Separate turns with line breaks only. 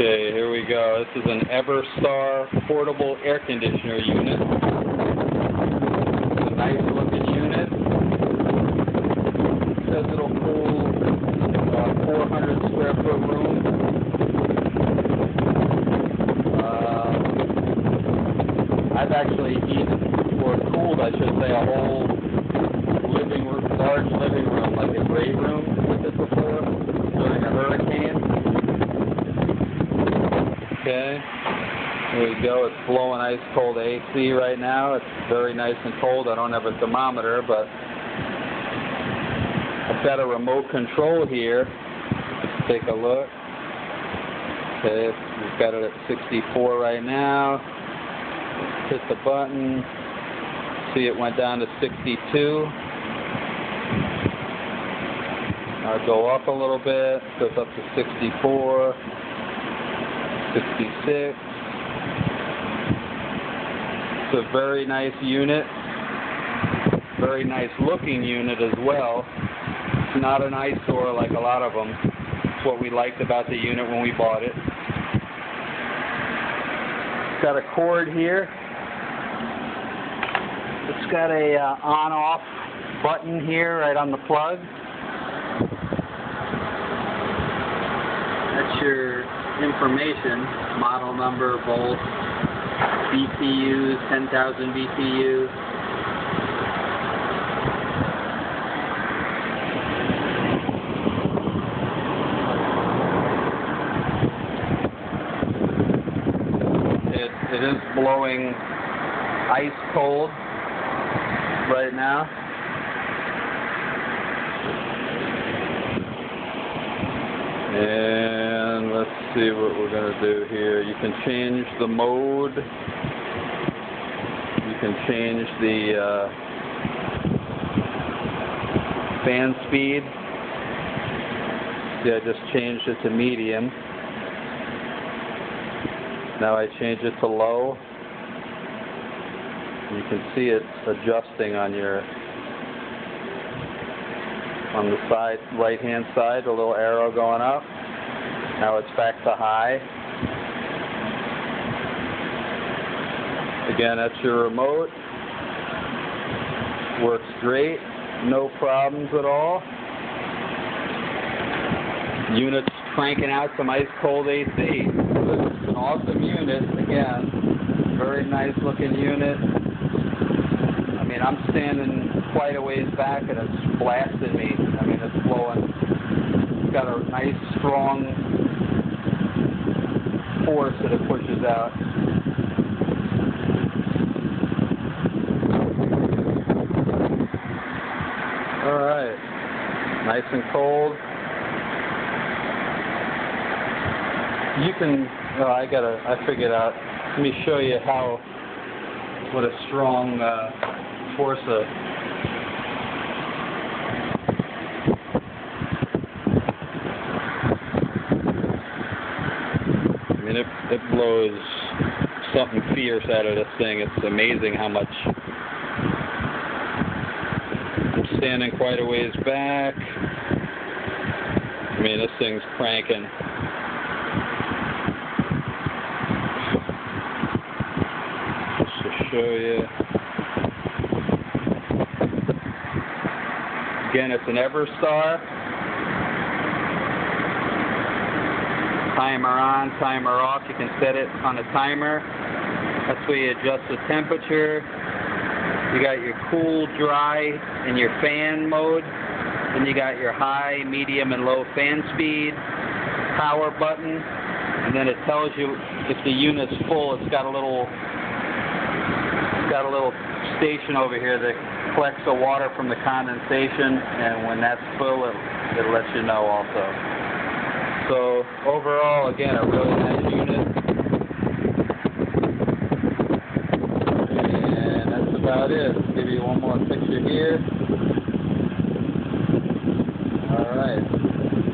Okay, here we go. This is an Everstar portable air conditioner unit. It's a nice looking unit. It says it'll cool 400 square foot room. I've actually heated or cooled, I should say, a whole living room, large living room, like a great room with it before during a hurricane. Okay, here we go. It's blowing ice cold AC right now. It's very nice and cold. I don't have a thermometer, but I've got a remote control here. Let's take a look. Okay, we've got it at 64 right now. Hit the button. See, it went down to 62. I'll go up a little bit. Goes up to 64. 66. It's a very nice unit. Very nice looking unit as well. It's not an eyesore like a lot of them. It's what we liked about the unit when we bought it. It's got a cord here. It's got a on-off button here right on the plug. That's your information, model number, volt, BTUs, 10,000 BTU. It is blowing ice cold right now. And let's see what we're going to do here. You can change the mode. You can change the fan speed. See, I just changed it to medium. Now I change it to low. You can see it adjusting on the side, right-hand side, a little arrow going up. Now it's back to high. Again, that's your remote. Works great. No problems at all. Unit's cranking out some ice-cold AC. It's an awesome unit. Again, very nice looking unit. I mean, I'm standing quite a ways back and it's blasting me. I mean, it's blowing. It's got a nice, strong force that it pushes out. All right. Nice and cold. You can, I figured out, let me show you what a strong force of. I mean, it blows something fierce out of this thing. It's amazing how much. I'm standing quite a ways back. I mean, this thing's cranking. Just to show you. Again, it's an Everstar. Timer on, timer off. You can set it on a timer. That's where you adjust the temperature. You got your cool, dry, and your fan mode. Then you got your high, medium, and low fan speed. Power button. And then it tells you if the unit's full. It's got a little station over here that collects the water from the condensation, and when that's full, it lets you know also. So overall, again, a really nice unit.